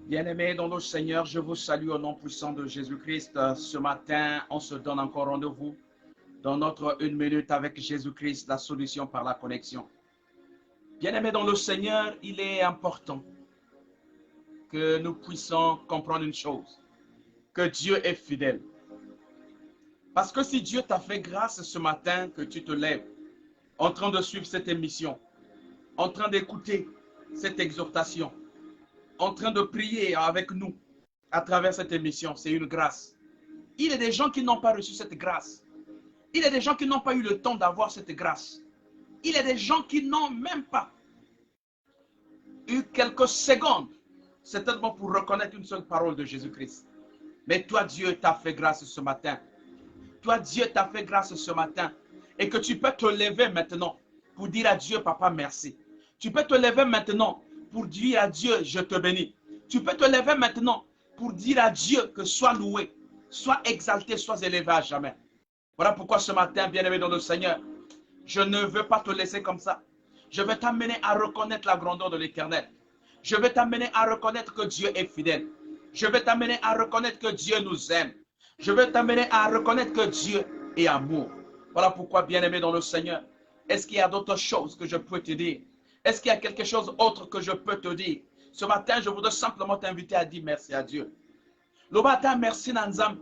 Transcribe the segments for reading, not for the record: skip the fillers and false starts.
Bien-aimés dans le Seigneur, je vous salue au nom puissant de Jésus-Christ. Ce matin, on se donne encore rendez-vous dans notre 1 minute avec Jésus-Christ, la solution par la connexion. Bien-aimés dans le Seigneur, il est important que nous puissions comprendre une chose, que Dieu est fidèle. Parce que si Dieu t'a fait grâce ce matin, que tu te lèves, en train de suivre cette émission, en train d'écouter cette exhortation, en train de prier avec nous à travers cette émission, c'est une grâce. Il y a des gens qui n'ont pas reçu cette grâce. Il y a des gens qui n'ont pas eu le temps d'avoir cette grâce. Il y a des gens qui n'ont même pas eu quelques secondes, certainement pour reconnaître une seule parole de Jésus-Christ. Mais toi, Dieu t'a fait grâce ce matin. Toi, Dieu t'a fait grâce ce matin. Et que tu peux te lever maintenant pour dire à Dieu, Papa, merci. Tu peux te lever maintenant pour dire à Dieu, je te bénis. Tu peux te lever maintenant pour dire à Dieu que sois loué, sois exalté, sois élevé à jamais. Voilà pourquoi ce matin, bien-aimé dans le Seigneur, je ne veux pas te laisser comme ça. Je vais t'amener à reconnaître la grandeur de l'Éternel. Je vais t'amener à reconnaître que Dieu est fidèle. Je vais t'amener à reconnaître que Dieu nous aime. Je vais t'amener à reconnaître que Dieu est amour. Voilà pourquoi, bien-aimé dans le Seigneur, est-ce qu'il y a d'autres choses que je peux te dire? Est-ce qu'il y a quelque chose d'autre que je peux te dire? Ce matin, je voudrais simplement t'inviter à dire merci à Dieu. Le matin, merci Nanzam.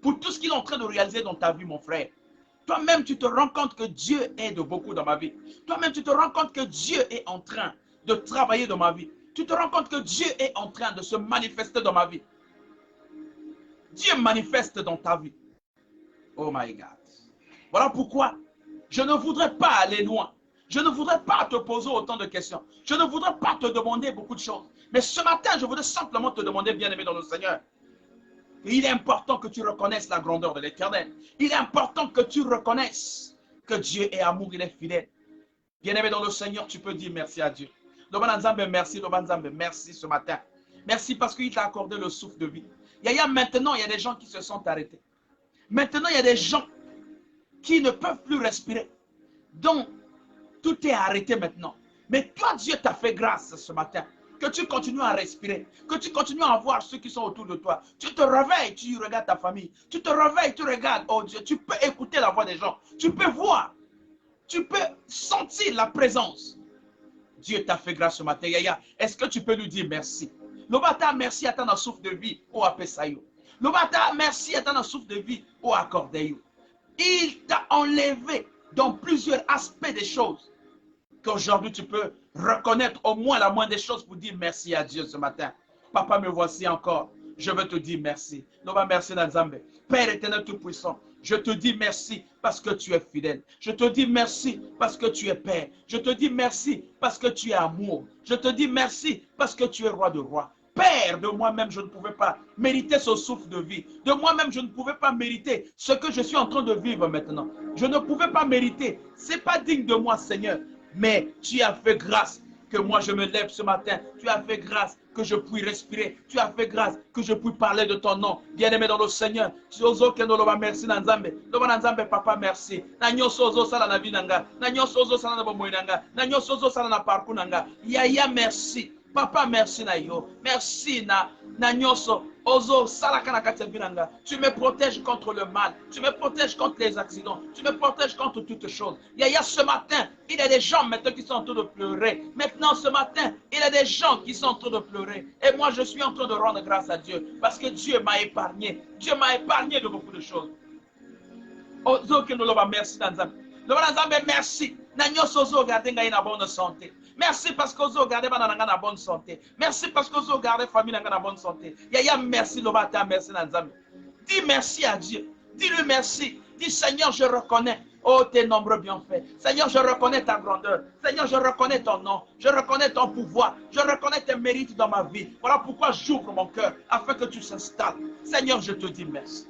Pour tout ce qu'il est en train de réaliser dans ta vie, mon frère. Toi-même, tu te rends compte que Dieu est de beaucoup dans ma vie. Toi-même, tu te rends compte que Dieu est en train de travailler dans ma vie. Tu te rends compte que Dieu est en train de se manifester dans ma vie. Dieu manifeste dans ta vie. Oh my God. Voilà pourquoi je ne voudrais pas aller loin. Je ne voudrais pas te poser autant de questions. Je ne voudrais pas te demander beaucoup de choses. Mais ce matin, je voudrais simplement te demander, bien-aimé dans le Seigneur, il est important que tu reconnaisses la grandeur de l'Éternel. Il est important que tu reconnaisses que Dieu est amour, il est fidèle. Bien-aimé dans le Seigneur, tu peux dire merci à Dieu. Merci, merci ce matin. Merci parce qu'il t'a accordé le souffle de vie. Maintenant, il y a des gens qui se sont arrêtés. Maintenant, il y a des gens qui ne peuvent plus respirer. Donc, tout est arrêté maintenant. Mais toi, Dieu t'a fait grâce ce matin. Que tu continues à respirer. Que tu continues à voir ceux qui sont autour de toi. Tu te réveilles, tu regardes ta famille. Tu te réveilles, tu regardes. Oh Dieu, tu peux écouter la voix des gens. Tu peux voir. Tu peux sentir la présence. Dieu t'a fait grâce ce matin. Yaya, est-ce que tu peux lui dire merci? Lobata, merci à ton souffle de vie. Oh, Apesayo. Lobata, merci à ton souffle de vie. Oh, Accordeyo. Il t'a enlevé dans plusieurs aspects des choses. Qu'aujourd'hui, tu peux reconnaître au moins la moindre des choses pour dire merci à Dieu ce matin. Papa, me voici encore. Je veux te dire merci. Merci Nazambe. Père éternel tout-puissant, je te dis merci parce que tu es fidèle. Je te dis merci parce que tu es Père. Je te dis merci parce que tu es amour. Je te dis merci parce que tu es roi de rois. Père, de moi-même, je ne pouvais pas mériter ce souffle de vie. De moi-même, je ne pouvais pas mériter ce que je suis en train de vivre maintenant. Je ne pouvais pas mériter. Ce n'est pas digne de moi, Seigneur. Mais tu as fait grâce que moi je me lève ce matin. Tu as fait grâce que je puis respirer. Tu as fait grâce que je puis parler de ton nom. Bien-aimé dans le Seigneur. Merci Nanzambe. Papa, merci. Yaya, merci. Papa, merci na yo. Merci na nyoso. Ozo salakana katsebinanga. Tu me protèges contre le mal. Tu me protèges contre les accidents. Tu me protèges contre toutes choses. Yaya, ce matin, il y a des gens maintenant qui sont en train de pleurer. Maintenant, ce matin, il y a des gens qui sont en train de pleurer. Et moi, je suis en train de rendre grâce à Dieu. Parce que Dieu m'a épargné. Dieu m'a épargné de beaucoup de choses. Ozo kenoloba, merci Nanzambe. Merci. Nanyoso garder une bonne santé. Merci parce que vous gardez la bonne santé. Merci parce que vous gardez la famille dans la bonne santé. Yaya, merci le matin, merci Nanzambe. Dis merci à Dieu. Dis-lui merci. Dis Seigneur, je reconnais. Oh, tes nombreux bienfaits. Seigneur, je reconnais ta grandeur. Seigneur, je reconnais ton nom. Je reconnais ton pouvoir. Je reconnais tes mérites dans ma vie. Voilà pourquoi j'ouvre mon cœur afin que tu s'installes. Seigneur, je te dis merci.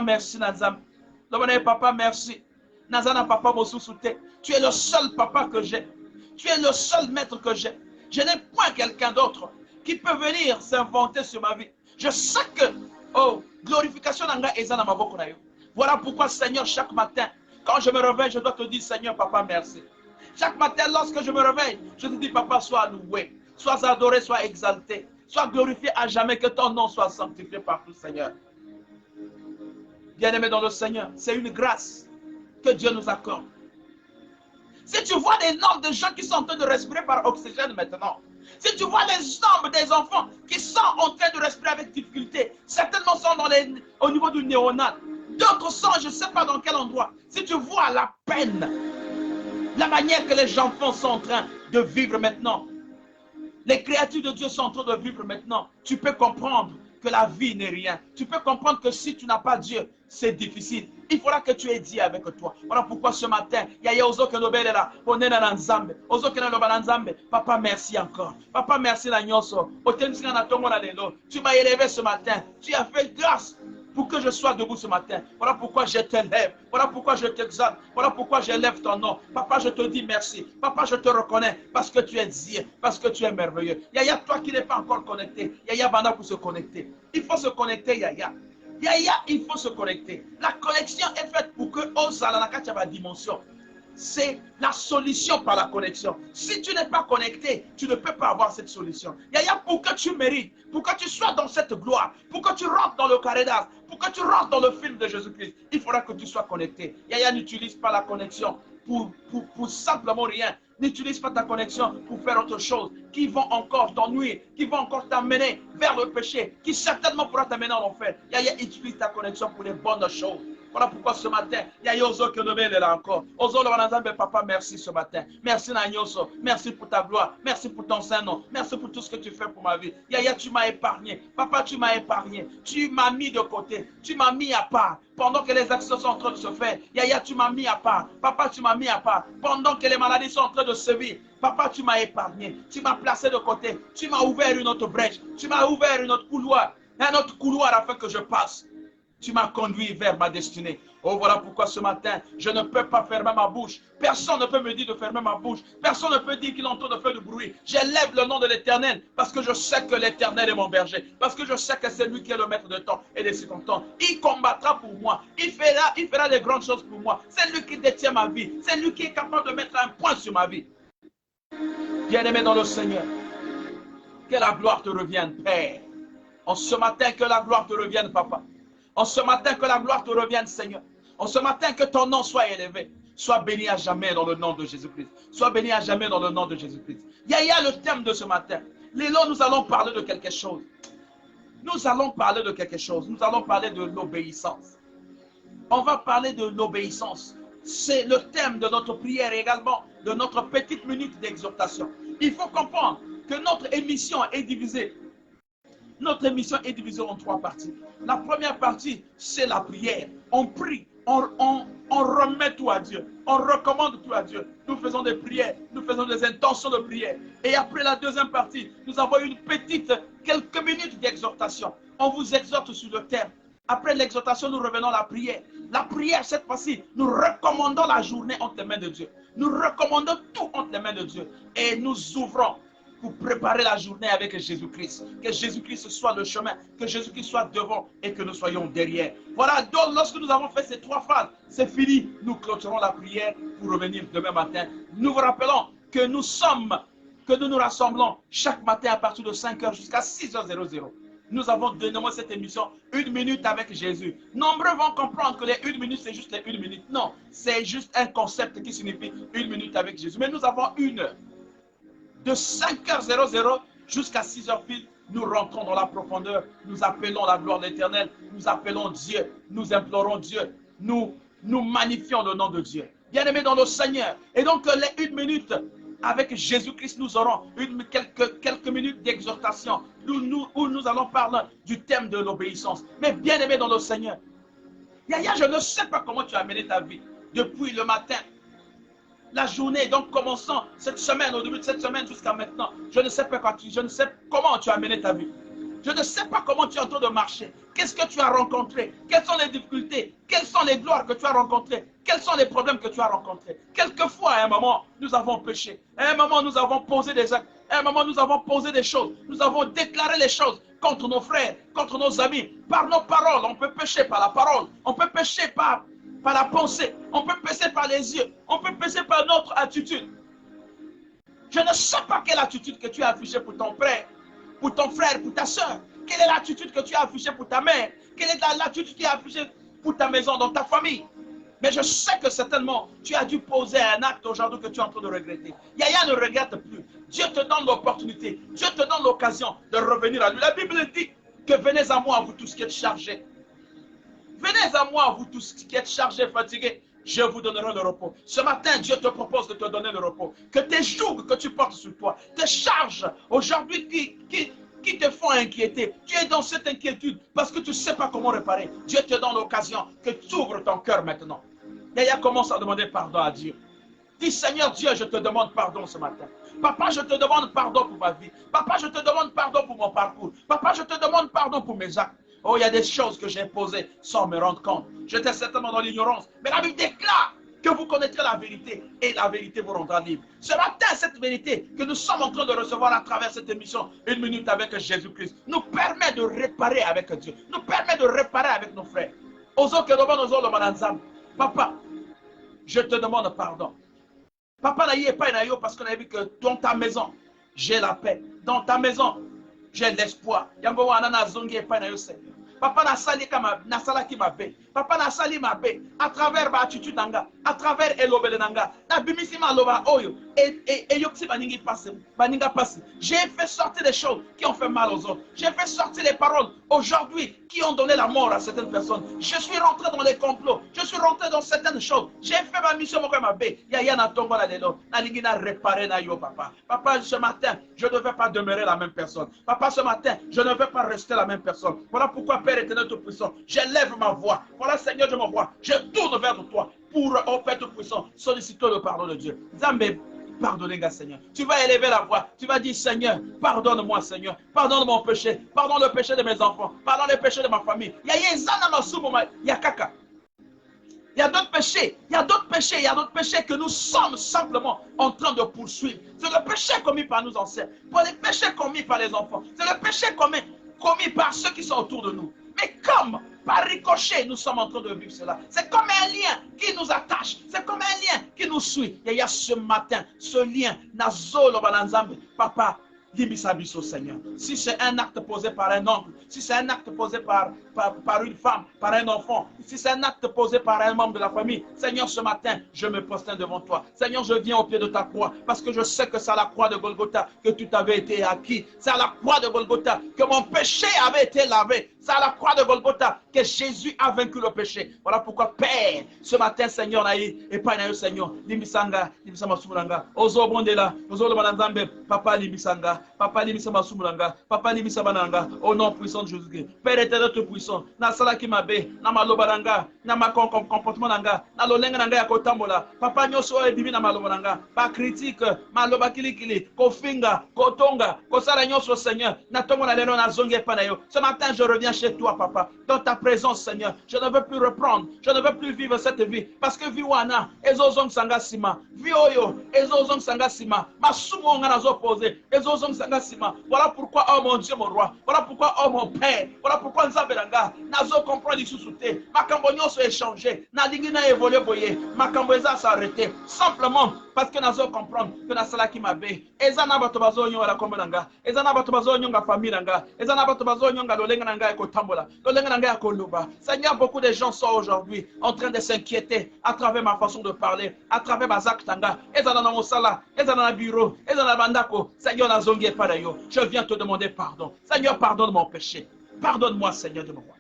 Merci Nanzambe. Papa, merci. Nazana papa Mosusute. Tu es le seul papa que j'ai. Tu es le seul maître que j'ai. Je n'ai point quelqu'un d'autre qui peut venir s'inventer sur ma vie. Je sais que, oh, glorification nanga ezana maboko na yo. Voilà pourquoi, Seigneur, chaque matin, quand je me réveille, je dois te dire, Seigneur, papa, merci. Chaque matin, lorsque je me réveille, je te dis, papa, sois loué, sois adoré, sois exalté, sois glorifié à jamais, que ton nom soit sanctifié partout, Seigneur. Bien-aimé dans le Seigneur, c'est une grâce que Dieu nous accorde. Si tu vois des nombres de gens qui sont en train de respirer par oxygène maintenant, si tu vois les nombres des enfants qui sont en train de respirer avec difficulté, certainement sont au niveau du néonat, d'autres sont, je ne sais pas dans quel endroit. Si tu vois la peine, la manière que les enfants sont en train de vivre maintenant, les créatures de Dieu sont en train de vivre maintenant, tu peux comprendre que la vie n'est rien. Tu peux comprendre que si tu n'as pas Dieu, c'est difficile. Il faudra que tu aies Dieu avec toi. Voilà pourquoi ce matin, papa, merci encore. Papa, merci la nyoso. Tu m'as élevé ce matin. Tu as fait grâce pour que je sois debout ce matin. Voilà pourquoi je t'élève. Voilà pourquoi je t'exalte. Voilà pourquoi j'élève ton nom. Papa, je te dis merci. Papa, je te reconnais parce que tu es Dieu, parce que tu es merveilleux. Yaya, toi qui n'es pas encore connecté, Yaya Bana pour se connecter. Il faut se connecter, Yaya. Yaya, il faut se connecter. La connexion est faite pour que la dimension. C'est la solution par la connexion. Si tu n'es pas connecté, tu ne peux pas avoir cette solution. Yaya, pour que tu mérites, pour que tu sois dans cette gloire, pour que tu rentres dans le carré d'as, pour que tu rentres dans le film de Jésus-Christ, il faudra que tu sois connecté. Yaya, n'utilise pas la connexion pour simplement rien. N'utilise pas ta connexion pour faire autre chose qui vont encore t'ennuyer, qui vont encore t'amener vers le péché, qui certainement pourra t'amener en enfer. Yaya, utilise ta connexion pour les bonnes choses. Voilà pourquoi ce matin, Yaya Ozo Kenobel est là encore. Ozo Lobanazambe, papa, merci ce matin. Merci Nanyoso, merci pour ta gloire, merci pour ton Saint-Nom, merci pour tout ce que tu fais pour ma vie. Yaya, tu m'as épargné. Papa, tu m'as épargné. Tu m'as mis de côté. Tu m'as mis à part. Pendant que les actions sont en train de se faire, Yaya, tu m'as mis à part. Papa, tu m'as mis à part. Pendant que les maladies sont en train de se vivre, papa, tu m'as épargné. Tu m'as placé de côté. Tu m'as ouvert une autre brèche. Tu m'as ouvert un autre couloir afin que je passe. Tu m'as conduit vers ma destinée. Oh, voilà pourquoi ce matin, je ne peux pas fermer ma bouche. Personne ne peut me dire de fermer ma bouche. Personne ne peut dire qu'il est en train de faire du bruit. J'élève le nom de l'Éternel parce que je sais que l'Éternel est mon berger. Parce que je sais que c'est lui qui est le maître de temps et des circonstances. Il combattra pour moi. Il fera des grandes choses pour moi. C'est lui qui détient ma vie. C'est lui qui est capable de mettre un point sur ma vie. Bien-aimé dans le Seigneur, que la gloire te revienne, Père. En ce matin, que la gloire te revienne, Papa. En ce matin, que la gloire te revienne, Seigneur. En ce matin, que ton nom soit élevé. Sois béni à jamais dans le nom de Jésus-Christ. Sois béni à jamais dans le nom de Jésus-Christ. Yaya, le thème de ce matin. Lélo, nous allons parler de quelque chose. Nous allons parler de quelque chose. Nous allons parler de l'obéissance. On va parler de l'obéissance. C'est le thème de notre prière et également de notre petite minute d'exhortation. Il faut comprendre que notre émission est divisée. Notre émission est divisée en 3 parties. La première partie, c'est la prière. On prie, on remet tout à Dieu. On recommande tout à Dieu. Nous faisons des prières, nous faisons des intentions de prière. Et après la deuxième partie, nous avons une petite, quelques minutes d'exhortation. On vous exhorte sur le thème. Après l'exhortation, nous revenons à la prière. La prière, cette fois-ci, nous recommandons la journée entre les mains de Dieu. Nous recommandons tout entre les mains de Dieu. Et nous ouvrons pour préparer la journée avec Jésus-Christ. Que Jésus-Christ soit le chemin, que Jésus-Christ soit devant et que nous soyons derrière. Voilà, donc lorsque nous avons fait ces 3 phases, c'est fini. Nous clôturons la prière pour revenir demain matin. Nous vous rappelons que nous nous rassemblons chaque matin à partir de 5h jusqu'à 6h00. Nous avons dénommé cette émission 1 minute avec Jésus. Nombreux vont comprendre que les 1 minute, c'est juste les 1 minute. Non, c'est juste un concept qui signifie 1 minute avec Jésus. Mais nous avons 1 heure. De 5h00 jusqu'à 6h pile, nous rentrons dans la profondeur, nous appelons la gloire de l'Éternel, nous appelons Dieu, nous implorons Dieu, nous magnifions le nom de Dieu. Bien-aimés dans le Seigneur. Et donc les 1 minute avec Jésus-Christ, nous aurons quelques minutes d'exhortation où nous allons parler du thème de l'obéissance. Mais bien-aimés dans le Seigneur, Yaya, je ne sais pas comment tu as mené ta vie depuis le matin. La journée, donc commençant cette semaine, au début de cette semaine jusqu'à maintenant, je ne sais pas comment tu as mené ta vie. Je ne sais pas comment tu es en train de marcher. Qu'est-ce que tu as rencontré? Quelles sont les difficultés? Quelles sont les gloires que tu as rencontrées? Quels sont les problèmes que tu as rencontrés? Quelquefois, à un moment, nous avons péché. À un moment, nous avons posé des actes. À un moment, nous avons posé des choses. Nous avons déclaré les choses contre nos frères, contre nos amis. Par nos paroles, on peut pécher par la parole. On peut pécher par la pensée, on peut pécher par les yeux, on peut pécher par notre attitude. Je ne sais pas quelle attitude que tu as affichée pour ton frère, pour ta soeur. Quelle est l'attitude que tu as affichée pour ta mère? Quelle est l'attitude que tu as affichée pour ta maison, dans ta famille? Mais je sais que certainement, tu as dû poser un acte aujourd'hui que tu es en train de regretter. Yaya ne regrette plus. Dieu te donne l'opportunité, Dieu te donne l'occasion de revenir à lui. La Bible dit que venez à moi, vous tous qui êtes chargés. Venez à moi, vous tous qui êtes chargés, fatigués. Je vous donnerai le repos. Ce matin, Dieu te propose de te donner le repos. Que tes jougs que tu portes sur toi, tes charges aujourd'hui qui te font inquiéter. Tu es dans cette inquiétude parce que tu ne sais pas comment réparer. Dieu te donne l'occasion que tu ouvres ton cœur maintenant. Yaya commence à demander pardon à Dieu. Dis Seigneur Dieu, je te demande pardon ce matin. Papa, je te demande pardon pour ma vie. Papa, je te demande pardon pour mon parcours. Papa, je te demande pardon pour mes actes. Oh, il y a des choses que j'ai posées sans me rendre compte. J'étais certainement dans l'ignorance. Mais la Bible déclare que vous connaîtrez la vérité et la vérité vous rendra libre. Ce matin, cette vérité que nous sommes en train de recevoir à travers cette émission, Une minute avec Jésus-Christ, nous permet de réparer avec Dieu, nous permet de réparer avec nos frères. Papa, je te demande pardon. Papa, parce qu'on a vu que dans ta maison, j'ai la paix. Dans ta maison, j'ai l'espoir. Papa nasalaki mabe. Papa nasali mabe. À travers ma attitude nanga, à travers elobele nanga, na bimisi maloba oyo et yoksi baningi passe, baninga passe. J'ai fait sortir des choses qui ont fait mal aux autres. J'ai fait sortir les paroles aujourd'hui qui ont donné la mort à certaines personnes. Je suis rentré dans les complots. Je suis rentré dans certaines choses. J'ai fait ma mission mon mabe. Yaya na tongo la delo. Na lingi na réparer na yo papa. Papa, ce matin, je ne vais pas demeurer la même personne. Papa, ce matin, je ne vais pas rester la même personne. Voilà pourquoi Père éternel tout-puissant, j'élève ma voix. Voilà Seigneur de ma voix. Je tourne vers toi pour, au Père tout-puissant, solliciter le pardon de Dieu. Zambé, pardonnez-moi Seigneur. Tu vas élever la voix. Tu vas dire Seigneur, pardonne-moi Seigneur. Pardonne mon péché. Pardonne le péché de mes enfants. Pardonne le péché de ma famille. Il y a d'autres péchés, il y a d'autres péchés, il y a d'autres péchés que nous sommes simplement en train de poursuivre. C'est le péché commis par nos ancêtres, pour les péchés commis par les enfants. C'est le péché commis par ceux qui sont autour de nous. Mais comme par ricochet, nous sommes en train de vivre cela. C'est comme un lien qui nous attache. C'est comme un lien qui nous suit. Et il y a ce matin, ce lien, Nazolo Balanzambe, Papa, Libisabiso Seigneur. Si c'est un acte posé par un oncle, si c'est un acte posé par une femme, par un enfant, si c'est un acte posé par un membre de la famille, Seigneur, ce matin, je me prosterne devant toi. Seigneur, je viens au pied de ta croix parce que je sais que c'est à la croix de Golgotha que tout avait été acquis. C'est à la croix de Golgotha que mon péché avait été lavé. C'est à la croix de Golgotha que Jésus a vaincu le péché. Voilà pourquoi, Père, ce matin, Seigneur, et pas Seigneur, Limisanga, Limisama Sumulanga, Ozo Bondela, Ozo Lobanzambe, Papa Limisanga, Papa Limisama Sumulanga, Papa Limisama Nanga, au nom puissant de Jésus-Christ. Père éternel tout puissant, na salaki mabe, na malobaranga, na ma comportement nanga, na lolenga nanga ya kotambola, Papa nyoso e bibi na malobaranga, pa critique, maloba kilikili, kofinga, kotonga, kosala nyoso Seigneur, na tongo na lelo na zonge panayo. Ce matin, je reviens chez toi, Papa, dans ta présence, Seigneur. Je ne veux plus reprendre, je ne veux plus vivre cette vie, parce que viwana, ezozong sanga sima, vioyo, ezozong sanga sima, masumo nga nazo posé, ezozong sanga sima. Voilà pourquoi, oh mon Dieu, mon roi, voilà pourquoi, oh mon Père, voilà pourquoi nzabelanga, nazo comprendre isusute, makambo nyonso échangé, na lingi na évoluer boye, makambo eza s'arrêter, simplement parce que nazo comprendre que na sala ki mabe, eza na bato bazo nyonga la kombo nanga, eza na bato bazo nyonga famille nanga, eza na bato bazo nyonga lolenga nanga ekotambola, lolenga nanga ekoluba. Seigneur, beaucoup de gens sont aujourd'hui en train de s'inquiéter à travers ma façon de parler, à travers ma zaktanga, eza na mosala, eza na bureau, eza na bandako. Seigneur, na zongi padayo, je viens te demander pardon. Seigneur, pardonne mon péché. Pardonne-moi, Seigneur de mon roi.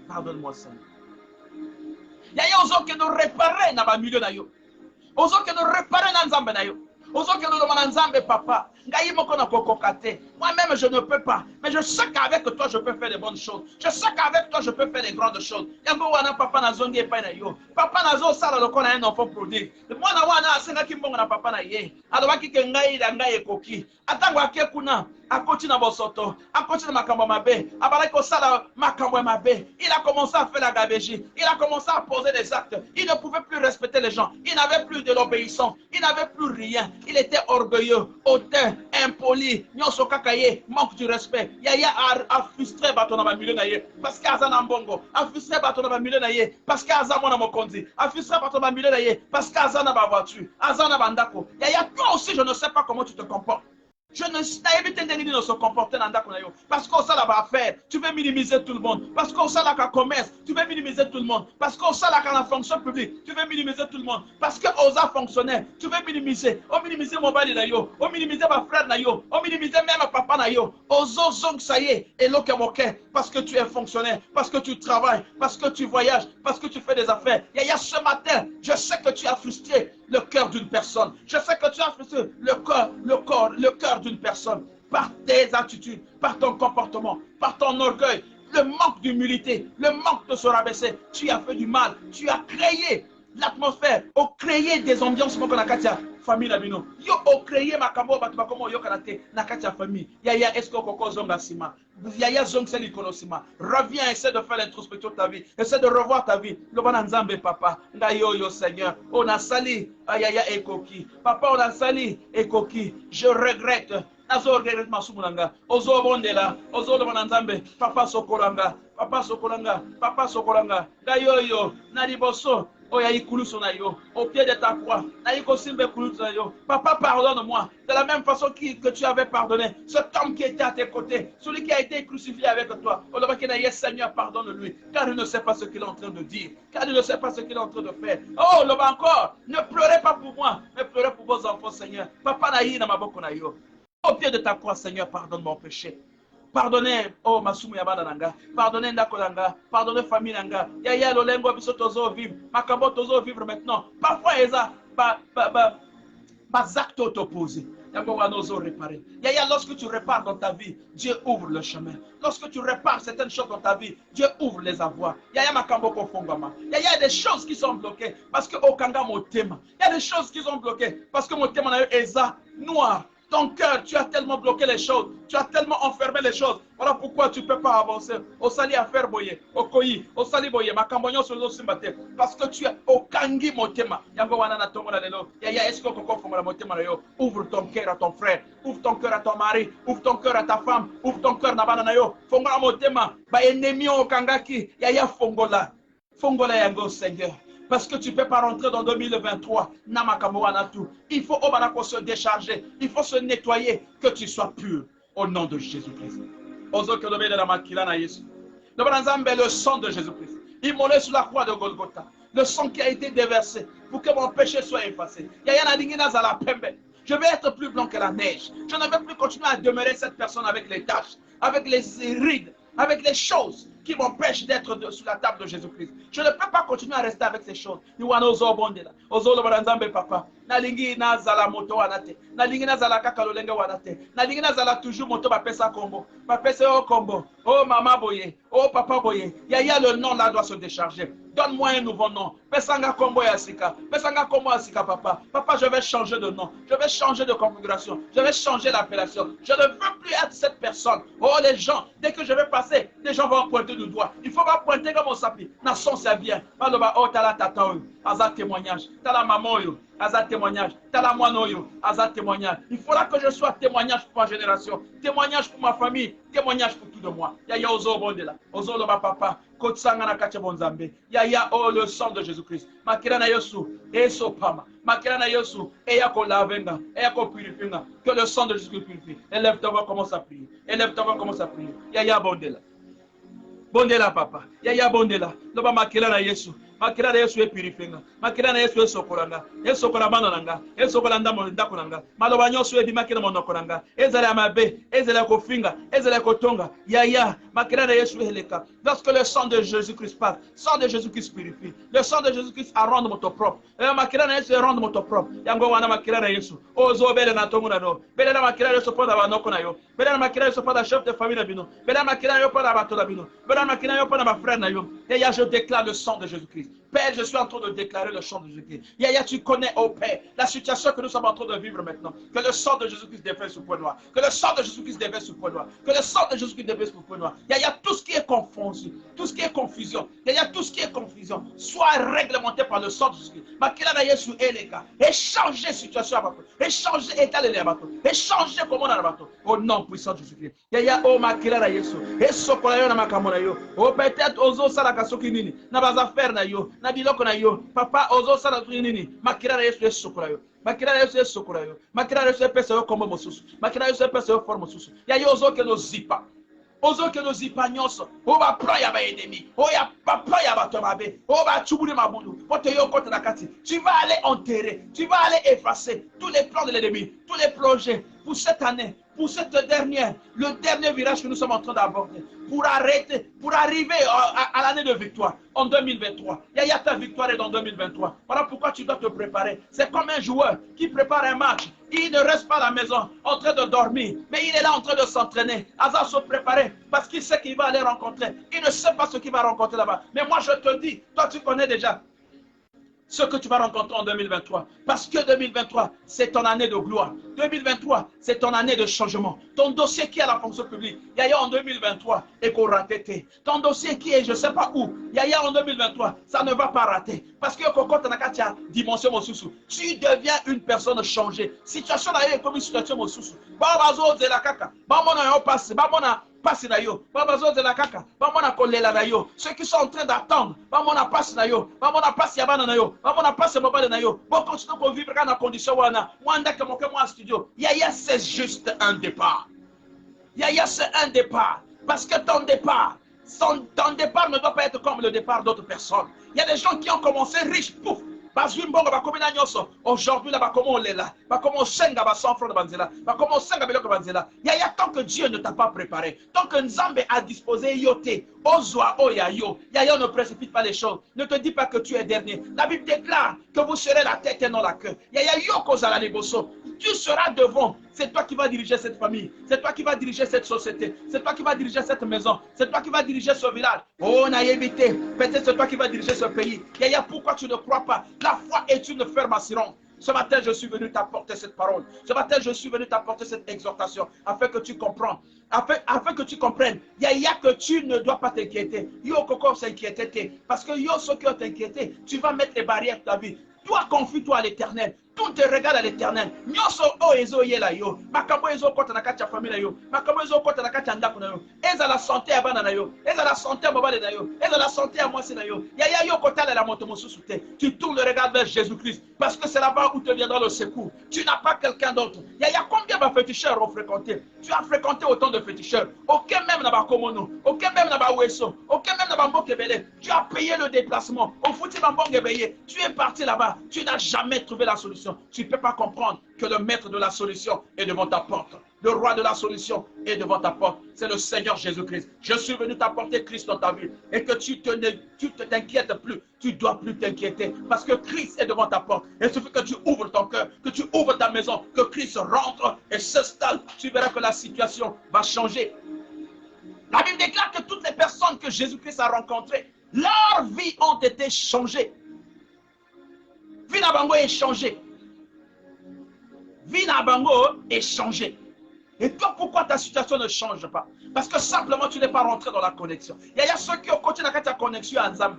Pardonne-moi, Seigneur. Il y a aux que nous réparer dans ma milieu na yo. Aux que nous réparer dans Nzambe na yo. Aux que nous demandons Nzambe papa. Ngaï moko na kokokate. Moi-même je ne peux pas, mais je sais qu'avec toi je peux faire de bonnes choses. Je sais qu'avec toi je peux faire de grandes choses. Yango wana papa na zongi epai na yo. Papa na zo sala lokola un enfant prodigue. Mwana wana asenga kimbongo na papa na ye. Alobaki ke ngai da ngai ekoki. Atango akekuna. Akoti na bosoto, akoti na makambo mabe, abalaki kosala makambo mabe. Il a commencé à faire la gabégie, il a commencé à poser des actes. Il ne pouvait plus respecter les gens, il n'avait plus de l'obéissance, il n'avait plus rien. Il était orgueilleux, hautain, impoli, nyonso kakaye, manque du respect. Yaya a frustré bato na ba milieu na ye parce que aza na mbongo, a frustré bato na ba milieu na ye parce que aza mona mokonzi, a frustré bato na ba milieu na ye parce que aza na ba voiture, aza na bandako. Yaya toi aussi je ne sais pas comment tu te comportes. Je ne sais pas se comporter dans parce qu'on sait la affaire, tu veux minimiser tout le monde. Parce qu'on sait la commerce, tu veux minimiser tout le monde. Parce qu'on sait la fonction publique, tu veux minimiser tout le monde. Parce qu'on a fonctionnaire, tu veux minimiser. On minimiser mon bali nayo, on minimiser ma frère nayo, on minimiser même ma papa nayo. Ozo zong ça y est, et l'okemoke, parce que tu es fonctionnaire, parce que tu travailles, parce que tu voyages, parce que tu fais des affaires. Yaya, ce matin, je sais que tu as frustré le cœur d'une personne. Je sais que tu as frustré le cœur d'une personne par tes attitudes, par ton comportement, par ton orgueil, le manque d'humilité, le manque de se rabaisser. Tu as fait du mal, tu as créé l'atmosphère, ou créé des ambiances comme on a katia famille nabino. Yo o créé makambo batu bakomo yo kanate na katia famille. Yaya esko koko zonga sima. Yaya zong seli konosima. Reviens, essaie de faire l'introspection de ta vie, essaie de revoir ta vie. Le bon nzambe papa, nga yo Seigneur, on a sali ayaya ekoki. Papa on a sali ekoki. Je regrette. Nazo regrette masumunanga. Ozo bondela, ozo le bon nzambe, papa sokolanga, papa sokolanga, papa sokolanga. Nga yo na liboso. Oh, ya ikuluso na yo, au pied de ta croix. Na ikosimbe kuluso na yo. Papa, pardonne-moi. De la même façon que tu avais pardonné cet homme qui était à tes côtés, celui qui a été crucifié avec toi. Oh, le Seigneur, pardonne-lui, car il ne sait pas ce qu'il est en train de dire, car il ne sait pas ce qu'il est en train de faire. Oh, le encore, ne pleurez pas pour moi, mais pleurez pour vos enfants, Seigneur. Papa, na yi na maboko na yo. Au pied de ta croix, Seigneur, pardonne mon péché. Pardonnez, oh Masumu Yabana Nanga, pardonnez Ndako Nanga, pardonnez famille Nanga. Yaya Lolengo Biso Tozo vivre, Makambo Tozo vivre maintenant. Parfois, Eza, actes t'opposent. Yaya, lorsque tu répares dans ta vie, Dieu ouvre le chemin. Lorsque tu répares certaines choses dans ta vie, Dieu ouvre les avoirs. Yaya Makambo Kofongama. Yaya, il y a des choses qui sont bloquées parce que Okanga Motema. Il y a des choses qui sont bloquées parce que Motema Eza noir. Ton cœur, tu as tellement bloqué les choses, tu as tellement enfermé les choses. Voilà pourquoi tu ne peux pas avancer. Au sali à faire boyer, au koyi, au sali boyer, ma cambognon sur le simbate. Parce que tu es au kangi motema. Yango wana na tongo na lelo. Yaya, est-ce que koko fongo la motema na yo? Ouvre ton cœur à ton frère, ouvre ton cœur à ton mari, ouvre ton cœur à ta femme, ouvre ton cœur na bana na yo. Fongo la motema, ba ennemi o kangaki. Yaya fongola, fongola yango Seigneur. Parce que tu ne peux pas rentrer dans 2023. Il faut se décharger. Il faut se nettoyer. Que tu sois pur. Au nom de Jésus-Christ. Le sang de Jésus-Christ. Immolé sur la croix de Golgotha. Le sang qui a été déversé pour que mon péché soit effacé. Je vais être plus blanc que la neige. Je ne vais plus continuer à demeurer cette personne avec les taches, avec les rides, avec les choses qui m'empêchent d'être sur la table de Jésus-Christ. Je ne peux pas continuer à rester avec ces choses. Papa. Nalingi nazala moto wanate. Nalingi nazala kakalolenge wanate. Nalingi nazala toujours moto bapesa kombo. Bapesa o kombo. Oh maman boye. Oh papa boye. Yaya, le nom là doit se décharger. Donne-moi un nouveau nom. Pesanga kombo yasika. Pesanga kombo yasika papa. Papa, je vais changer de nom. Je vais changer de configuration. Je vais changer l'appellation. Je ne veux plus être cette personne. Oh les gens, dès que je vais passer, les gens vont pointer du doigt. Il faut pas pointer comme on s'appuie. Nation, ça vient. Oh t'as la tata. Azat témoignage. T'as la maman. Azat témoignage. T'as la moine. Azat témoignage. Il faudra que je sois témoignage pour ma génération. Témoignage pour ma famille. Témoignage pour tout de moi. Yaya ozo bondela. Ozo loba papa. Kotsangana kache bonzambe. Yaya oh le sang de Jésus-Christ. Makira na yosu. Eso pama. Makira na yosu. Eya ko lavenga. Eya ko purifinga. Que le sang de Jésus-Christ purifie. Élève ta voix, commence à prier. Élève ta voix, commence à prier. Yaya bondela. Bondela papa. Yaya bondela. Loba makira na yesu. Makira na yesu e purifinga. Makira na yesu e sokolanga. E sokola manonanga. E sokola ndakonanga. Maloba nyosu e bimakira monokonanga. Ezala mabe. Ezala kofinga. Ezala kotonga. Yaya. Makira na yesu heleka. Lorsque le sang de Jésus-Christ passe, le sang de Jésus-Christ purifie. Le sang de Jésus-Christ a rendre moto propre. Makira na yesu e rendre moto propre. Yango wana makira na yesu. Ozo bele na tongo na no. Bele na makira yesu poda banoko na yo. Bele na makira yesu poda chef de famille na bino. Bele na makira yo poda bato na bino. Bele na makira yo poda ma frère na yo. Yaya, je déclare le sang de Jésus-Christ. Jésus-Christ. Père, je suis en train de déclarer le sang de Jésus-Christ. Yaya, tu connais, oh Père, la situation que nous sommes en train de vivre maintenant. Que le sang de Jésus-Christ déverse sur le point noir. Que le sang de Jésus-Christ déverse sur le point noir. Que le sang de Jésus-Christ déverse sur le point noir. Yaya, tout ce qui est confusion, tout ce qui est confusion, Yaya, tout ce qui est confusion, soit réglementé par le sang de Jésus-Christ. Makila Yesu Eleka. Et changer situation à bateau. Et changer état de bateau. Et changer comment on a bateau. Au nom puissant de Jésus-Christ. Yaya, oh Makila Yesu. Et sokolayo na makamona yo. Oh peut-être ozo salaka sokinini. Na bazafère na yo. Na biloko na yo. Papa ozo salaka sokinini. Makila Yesu e sokolayo. Makila Yesu e sokolayo. Makila Yesu e pesa yo como mosusu. Makila Yesu e pesa yo forme mosusu. Yaya ozo que nos zipa. Ozo que nos ipanyos, o ba proya ba ennemi, o ya ba proya ba tomabe, o ba chubuli mabundu, o te yo kote na kati. Tu vas aller enterrer, tu vas aller effacer tous les plans de l'ennemi, tous les projets pour cette année, pour cette dernière, le dernier virage que nous sommes en train d'aborder, pour arrêter, pour arriver à l'année de victoire en 2023. Yaya, ta victoire est dans 2023. Voilà pourquoi tu dois te préparer. C'est comme un joueur qui prépare un match. Il ne reste pas à la maison en train de dormir, mais il est là en train de s'entraîner. Hasard se préparer parce qu'il sait qu'il va aller rencontrer. Il ne sait pas ce qu'il va rencontrer là-bas. Mais moi je te dis, toi tu connais déjà ce que tu vas rencontrer en 2023. Parce que 2023, c'est ton année de gloire. 2023, c'est ton année de changement. Ton dossier qui est à la fonction publique, Yaya en 2023, et qu'on rate. Ton dossier qui est je ne sais pas où, Yaya en 2023, ça ne va pas rater. Parce que quand tu as dimension mosusu, tu deviens une personne changée. Situation là est comme une situation mosusu. Babazo de la caca, bamona yo passe, bamona passe na yo, babazo de la caca, bamona kolela na yo. Ceux qui sont en train d'attendre, bamona passe na yo, bamona passe yabana na yo, bamona passe mobile na yo. Bon continue pour vivre dans la condition wana. Wanda que mon studio. Yaya c'est juste un départ. Yaya c'est un départ. Parce que ton départ ne doit pas être comme le départ d'autres personnes. Il y a des gens qui ont commencé riches, pouf. Aujourd'hui, là, comment on est là, comment on senga, sans francs de banzela, comment on senga, beloko banzela. Yaya, tant que Dieu ne t'a pas préparé, tant que Nzambe a disposé yote, ozwa oyayo, Yaya ne précipite pas les choses. Ne te dis pas que tu es dernier. La Bible déclare que vous serez la tête et non la queue. Yaya, yoko zala neboso. Tu seras devant. C'est toi qui vas diriger cette famille. C'est toi qui vas diriger cette société. C'est toi qui vas diriger cette maison. C'est toi qui vas diriger ce village. Oh, naïvité. Peut-être c'est toi qui vas diriger ce pays. Yaya, pourquoi tu ne crois pas? La foi est une ferme assurance. Ce matin, je suis venu t'apporter cette parole. Ce matin, je suis venu t'apporter cette exhortation afin que tu comprennes. Afin que tu comprennes. Yaya, que tu ne dois pas t'inquiéter. Yo, Koko, s'inquiéter. Parce que yo, ce qui va t'inquiéter, tu vas mettre les barrières de ta vie. Toi, confie-toi à l'éternel. Tout te regarde à l'éternel. Nyoso o ezo yela yo. Makambo ezo kota na kati ya familia yo. Makambo ezo kota na kati ya ndako na yo. Eza la santé ya bana na yo. Eza la santé ya mobile na yo. Eza la santé ya mwasi na yo. Yaya yo kota la moto mosusu te. Tu tournes le regard vers Jésus-Christ. Parce que c'est là-bas où te viendra le secours. Tu n'as pas quelqu'un d'autre. Yaya, combien de féticheurs ont fréquenté? Tu as fréquenté autant de féticheurs. Aucun même n'a pas komono. Aucun même n'a pas weso. Aucun même n'a pas mbokebele. Tu as payé le déplacement. Au fouti bambongebeye. Tu es parti là-bas. Tu n'as jamais trouvé la solution. Tu ne peux pas comprendre que le maître de la solution est devant ta porte. Le roi de la solution est devant ta porte. C'est le Seigneur Jésus-Christ. Je suis venu t'apporter Christ dans ta vie. Et que tu ne t'inquiètes plus. Tu ne dois plus t'inquiéter. Parce que Christ est devant ta porte. Et il suffit que tu ouvres ton cœur, que tu ouvres ta maison, que Christ rentre et s'installe. Tu verras que la situation va changer. La Bible déclare que toutes les personnes que Jésus-Christ a rencontrées, leurs vies ont été changées. Vie Nabango est changée. Vie Nabango est changée. Et toi, pourquoi ta situation ne change pas? Parce que simplement, tu n'es pas rentré dans la connexion. Il y a ceux qui ont continué à la connexion à Nzambe.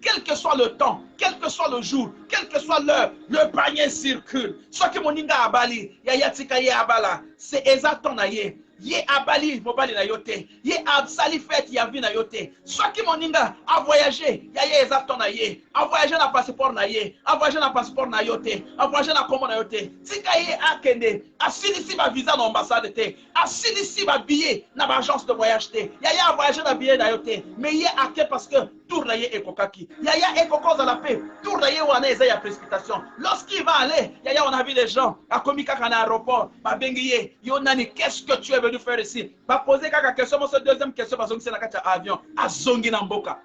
Quel que soit le temps, quel que soit le jour, quelle que soit l'heure, le panier circule. Ceux qui m'ont dit à Bali, c'est exactement Ye abali mobali na yote, ye absali fête ya vi na yote. Soit qui moninga a voyagé, ya ye exactement na ye, a voyagé na passeport na ye, a voyagé na passeport na yote, a voyagé na komo na yote. Tika ye akende, a sinisi ba visa na ambassade te, a sinisi ba billet na ba agence de voyage te. Ya ye a voyagé na billet na yote, mais ye ake parce que tour na ye ekokaki. Ya ya ekoko za la paix, tour na ye wana eza ya précipitation. Lorsqu'il va aller, ya ya on a vu les gens à komika kana aéroport, ba bengi ye, yo nani qu'est-ce que tu es venu faire ici? Va poser quelques questions, mais cette deuxième question, parce que c'est la avion, à Zongi Namboka.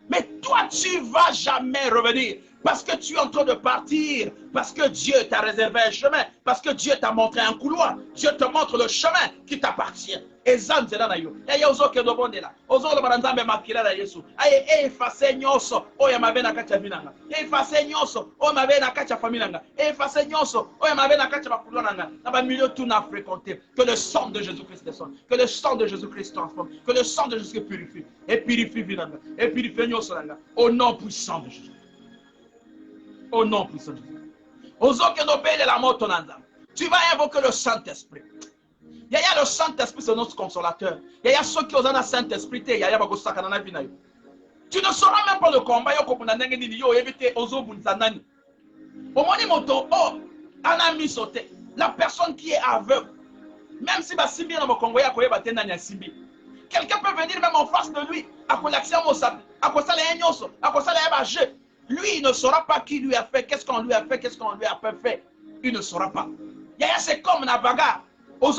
Mais toi, tu ne vas jamais revenir, parce que tu es en train de partir, parce que Dieu t'a réservé un chemin, parce que Dieu t'a montré un couloir, Dieu te montre le chemin qui t'appartient. eza nzela na yo. Yaya ozokende obondela. Ozoloba na Nzambe makila na Yesu. Aye efase nyonso oyo mabe na kati ya vie nanga. Efase nyonso oyo mabe na kati ya famille nanga. Efase nyonso oyo mabe na kati ya bakulu nanga. Na ba milieu tout na fréquenté. Que le sang de Jésus-Christ descende. Que le sang de Jésus-Christ transforme. Que le sang de Jésus-Christ purifie. Et purifie vie nanga. Et purifie nyonso nanga. Au nom puissant de Jésus. Au nom puissant de Jésus. Ozokende obele la moto na Nzambe. Tu vas invoquer le Saint-Esprit. Il y a le Saint-Esprit, c'est notre consolateur. Il y a ceux qui ont un Saint-Esprit. Tu ne sauras même pas le combat. La personne qui est aveugle, même si quelqu'un peut venir même en face de lui, lui il ne saura pas qui lui a fait, qu'est-ce qu'on lui a fait, qu'est-ce qu'on lui a fait. Il ne saura pas. C'est comme la bagarre. Tu ne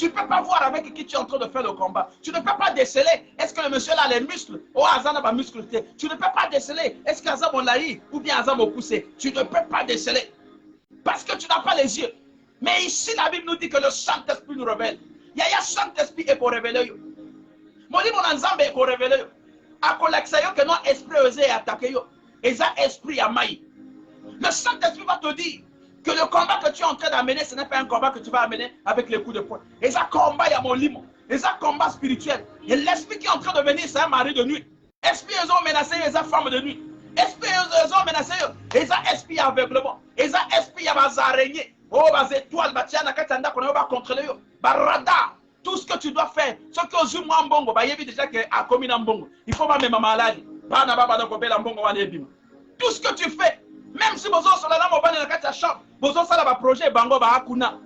peux pas voir avec qui tu es en train de faire le combat. Tu ne peux pas déceler. Est-ce que le monsieur a les muscles? Tu ne peux pas déceler. Est-ce qu'il a mon laï ou bien Azam au poussé? Tu ne peux pas déceler. Parce que tu n'as pas les yeux. Mais ici, la Bible nous dit que le Saint-Esprit nous révèle. Il y a le Saint-Esprit est pour révéler. Mon Nzambe est pour révéler. À collectionner que non esprit osé attaquer. Et ça, esprit à maï. Le Saint-Esprit va te dire que le combat que tu es en train d'amener, ce n'est pas un combat que tu vas amener avec les coups de poing. Et ça, combat, il y a mon limon. Et ça, combat spirituel. Et l'esprit qui est en train de venir, c'est un mari de nuit. Esprit, ils ont menacé, ils ont femme de nuit. Esprit, ils ont menacé, et ça, esprit aveuglement. Et ça, esprit, il y a des araignées. Oh, des étoiles, qu'on va contrôler. Radar. Tout ce que tu dois faire, ce que aux yeux, moi, mbongo, bah, il y a déjà qu'il a commis un mbongo. Il faut pas même maladie. Tout ce que tu fais, même si vous avez un chambre, vous avez un projet, bango ba akuna.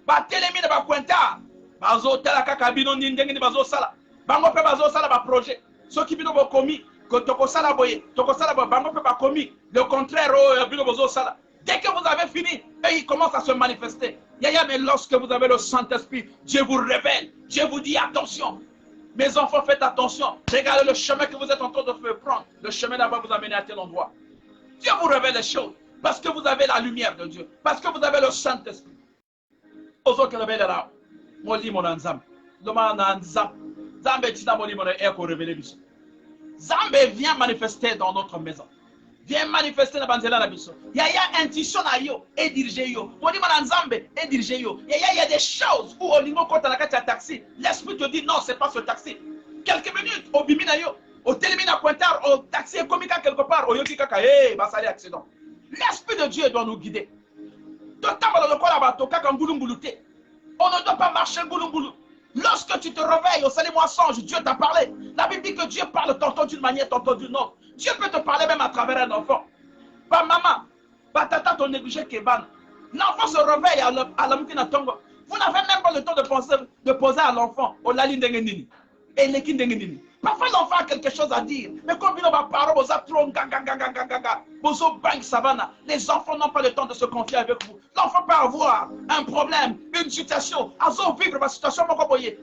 Ba telemi na ba kwenta. Bazo tela kaka bino ndenge ni bazo sala. Bango pe bazo sala ba projet. Ceux qui bino bo komi, que toko sala boye, toko sala ba bango pe ba komi. Le contraire bino bazo sala. Dès que vous avez fini, il commence à se manifester. Yaya, mais lorsque vous avez le Saint-Esprit, Dieu vous révèle. Dieu vous dit attention. Mes enfants, faites attention. Regardez le chemin que vous êtes en train de faire prendre. Le chemin là-bas vous amène à tel endroit. Dieu vous révèle les choses. Parce que vous avez la lumière de Dieu. Parce que vous avez le Saint-Esprit. Aux autres révèlent là. Moli mon anzam. Demain anzam. Zambe tina moli mon eko révélé biso. Zambe vient manifester dans notre maison. Viens manifester dans banzela na biso. Yaya intuition na yo et diriger yo. Moli mon anzambe et diriger yo. Yaya il y a des choses où au niveau quand on a un taxi, l'esprit te dit non, c'est pas ce taxi. Quelques minutes au bimina yo. Au télémina pointard, au taxi comique quelque part, au yoki kaka, bah ça accident. L'Esprit de Dieu doit nous guider. On ne doit pas marcher goulungoulou. Lorsque tu te réveilles au salut-moi songe, Dieu t'a parlé. La Bible dit que Dieu parle tantôt d'une manière, tantôt d'une autre. Dieu peut te parler même à travers un enfant. Pas maman, pas tata, ton négligé Keban. L'enfant se réveille à l'amkina tongo. Vous n'avez même pas le temps de poser à l'enfant au lali ndengenini. Et l'ékin ndengenini. Parfois l'enfant a quelque chose à dire, mais comme il va parler aux les enfants n'ont pas le temps de se confier avec vous. L'enfant peut avoir un problème, une situation, à vivre ma situation, il y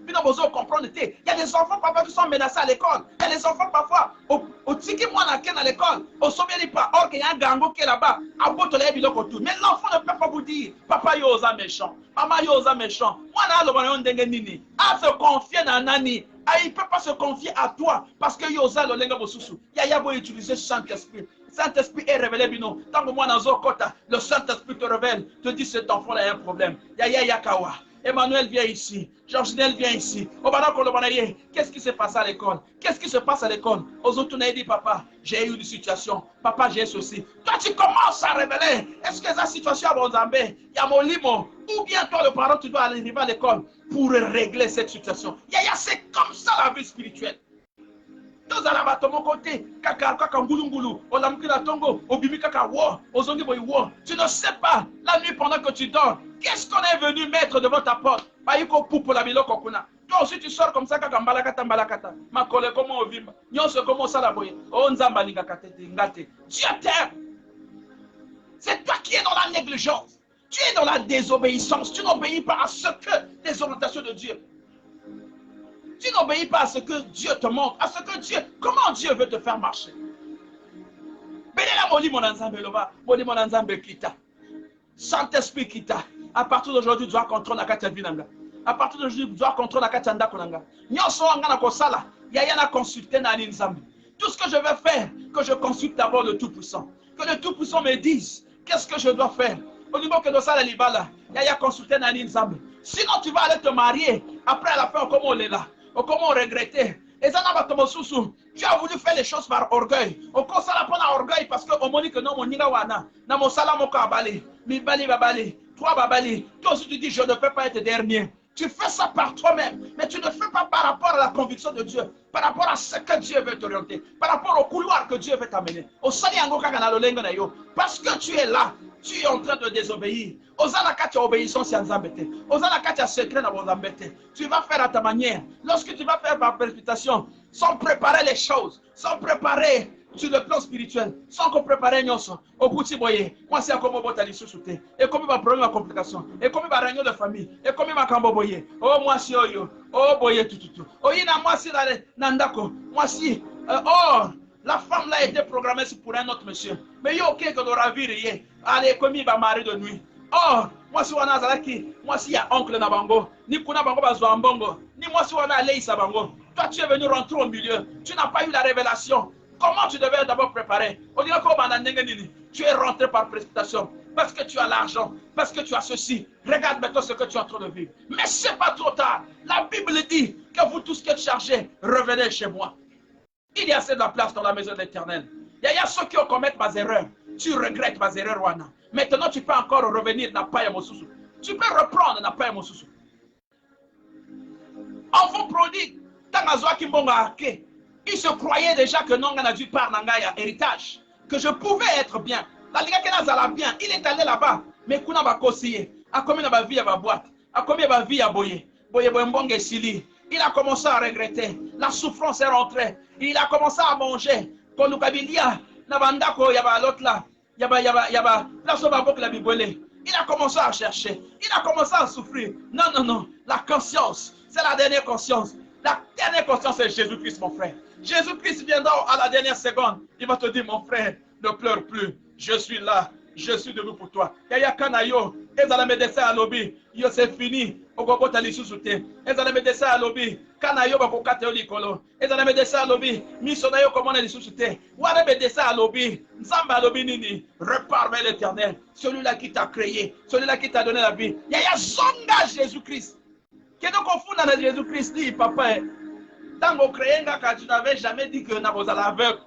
a des enfants parfois qui sont menacés à l'école. Il y a des enfants parfois, au tiki moi à l'école, au sommet pas, or qu'il y a un gango qui est là-bas, mais l'enfant ne peut pas vous dire, papa yosa méchant, maman yosa méchant, moi à se confier dans Nani. Il ne peut pas se confier à toi parce que Yosa le lenga bosusu. Yaya va utiliser Saint-Esprit. Saint-Esprit est révélé bino. Tant que moi dans kota, le Saint-Esprit te révèle, te dit cet enfant là a un problème. Yaya Yakawa. Emmanuel vient ici. Georginel vient ici. Qu'est-ce qui se passe à l'école? Qu'est-ce qui se passe à l'école? Aux autres, on a dit, papa, j'ai eu une situation. Papa, j'ai ceci. Toi, tu commences à révéler. Est-ce que la situation à Mozambique, il y a mon limo? Ou bien toi, le parent, tu dois arriver à l'école pour régler cette situation. C'est comme ça la vie spirituelle. Tous à la mon côté, kaka ngulungulu, olamkina tongo, obimi kaka wo, ozongi boy wo. Tu ne sais pas, la nuit pendant que tu dors, qu'est-ce qu'on est venu mettre devant ta porte? Bayiko poupo la bilo kokuna. Toi aussi tu sors comme ça kaka mbalakata. Ma collègue comment on vit? Nyonso comment ça la boye? Oh nzamba linga katete ngate. Dieu t'aime. C'est toi qui es dans la négligence. Tu es dans la désobéissance. Tu n'obéis pas à ce que les orientations de Dieu. Tu n'obéis pas à ce que Dieu te montre, à ce que Dieu, comment Dieu veut te faire marcher. Bénéla moli mon ensemble loba, moli mon ensemble kita. Saint-Esprit kita. À partir d'aujourd'hui, tu dois contrôler la katia vinanga. À partir d'aujourd'hui, tu dois contrôler la katia ndakonanga. Nyoso angana kosala, yaya na consulter na nzambe. Tout ce que je vais faire, que je consulte d'abord le Tout-Puissant. Que le Tout-Puissant me dise, qu'est-ce que je dois faire. Au niveau que de ça, la libala, yaya consulter na nzambe. Sinon, tu vas aller te marier. Après, à la fin, comment on est là, comment on regrettait. Et ça n'a pas tu as voulu faire les choses par orgueil. On commence à prendre orgueil parce que on dit que non, mon ninawana, na mon salam au kabali, mi bali babali, toi babali. Toi aussi tu dis je ne peux pas être dernier. Tu fais ça par toi-même, mais tu ne fais pas par rapport à la conviction de Dieu, par rapport à ce que Dieu veut t'orienter, par rapport au couloir que Dieu veut t'amener. Parce que tu es là, tu es en train de désobéir. Ozanaka tu as obéissance à Nzambete. Ozanaka tu as secret dans Nzambete. Tu vas faire à ta manière. Lorsque tu vas faire par précipitation, sans préparer les choses, sans préparer sur le plan spirituel, sans qu'on prépare un au bout de boyer, moi c'est comme au botali sous-souté, et comme il va prendre ma complication, et comme il va réunion de famille, et comme il va cambo boyer, oh moi si oh oh boyer tout, oh yina moi si la nandako, moi si, oh la femme là était programmée pour un autre monsieur, mais yo ok que l'aura vu rien, allez comme il va marier de nuit, oh moi si on a zalaki, moi si y a oncle na bango, ni kuna bango bazwa mbongo, ni moi si on a leisa bango, toi tu es venu rentrer au milieu, tu n'as pas eu la révélation. Comment tu devais d'abord préparer? On dirait que tu es rentré par précipitation. Parce que tu as l'argent. Parce que tu as ceci. Regarde maintenant ce que tu es en train de vivre. Mais ce n'est pas trop tard. La Bible dit que vous tous qui êtes chargés, revenez chez moi. Il y a assez de la place dans la maison de l'Éternel. Il y a ceux qui ont commis mes erreurs. Tu regrettes mes erreurs, Wana. Maintenant, tu peux encore revenir dans Paya Mosusu. Tu peux reprendre dans Paya Mosusu. Enfant prodigue, Tangazoa Kimbonga Ake. Il se croyait déjà que non, on a dû par Nangaya héritage, que je pouvais être bien. La liga Kenazala bien, il est allé là-bas, mais Kuna va conseiller. A combien de vie à ma boîte, a combien de vie à Boye, Boye Bombongue Sili. Il a commencé à regretter. La souffrance est rentrée. Il a commencé à manger. Quand nous Kabilia, Nabandako, Yaba l'autre là, Yaba, place au Babok la Bibolé. Il a commencé à chercher. Il a commencé à souffrir. Non. La conscience, c'est la dernière conscience. La dernière conscience, c'est Jésus-Christ, mon frère. Jésus-Christ viendra à la dernière seconde. Il va te dire, mon frère, ne pleure plus. Je suis là. Je suis debout pour toi. Yaya Kanayo, ils allaient me descendre à lobby. Yo, c'est fini. Ogobo tali sous-souté. Ils allaient me descendre à lobby. Kanayo, bako kateoli kolo. Ils allaient me descendre à lobby. Misonayo, comment on est sous-souté. Ouare me descendre à lobby. Nzamba à lobby nini. Repars vers l'Éternel. Celui-là qui t'a créé. Celui-là qui t'a donné la vie. Yaya zonga Jésus-Christ. Qu'est-ce qu'on fout dans Jésus-Christ, dit papa? Tant que tu n'avais jamais dit que nous allons aveugle.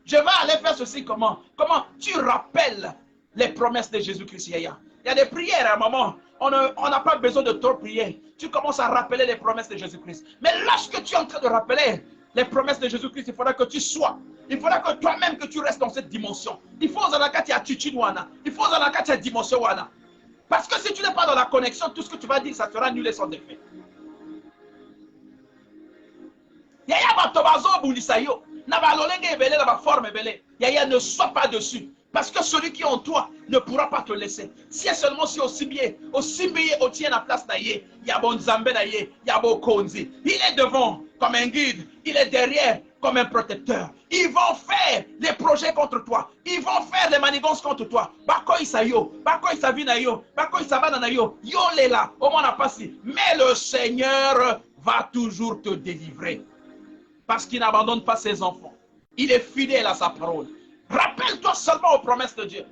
Je vais aller faire ceci comment? Comment tu rappelles les promesses de Jésus-Christ? Il y a des prières à un moment. On n'a pas besoin de trop prier. Tu commences à rappeler les promesses de Jésus-Christ. Mais lorsque tu es en train de rappeler les promesses de Jésus-Christ, il faudra que tu sois. Il faudra que toi-même que tu restes dans cette dimension. Il faut que attitude wana. Il faut que dimension wana. Parce que si tu n'es pas dans la connexion, tout ce que tu vas dire, ça sera nul et sans effet. Yaya batobazo bulisayo. Nabalolenge ebele na ba forme ebele. Yaya ne sois pas dessus. Parce que celui qui est en toi ne pourra pas te laisser. Si et seulement si aussi bien au tient la place d'ailleurs, il y a bon Zambé d'ailleurs, il y a bon Konzi. Il est devant comme un guide, il est derrière comme un protecteur. Ils vont faire des projets contre toi. Ils vont faire des manigances contre toi. Bako isayo, bako isavinayo, bako isavananayo, yo lela, au moins n'a pas si. Mais le Seigneur va toujours te délivrer. Parce qu'il n'abandonne pas ses enfants. Il est fidèle à sa parole. Rappelle-toi seulement aux promesses de Dieu.